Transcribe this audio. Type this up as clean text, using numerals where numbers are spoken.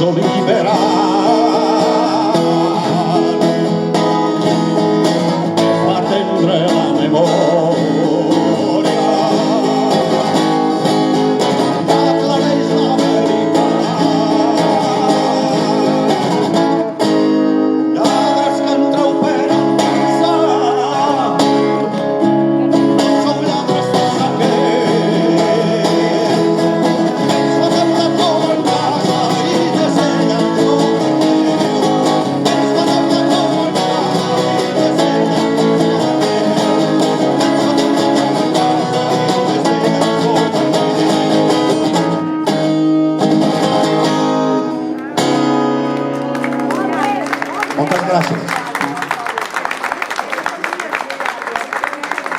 paso liberal. Mantendré la memoria, aclaréis la veritat. Lladres que entreu per pensar, no sou lladres de saquer. Soteu la cova en casa i desseguen tot. Soteu la cova en casa i desseguen tot. Moltes gràcies.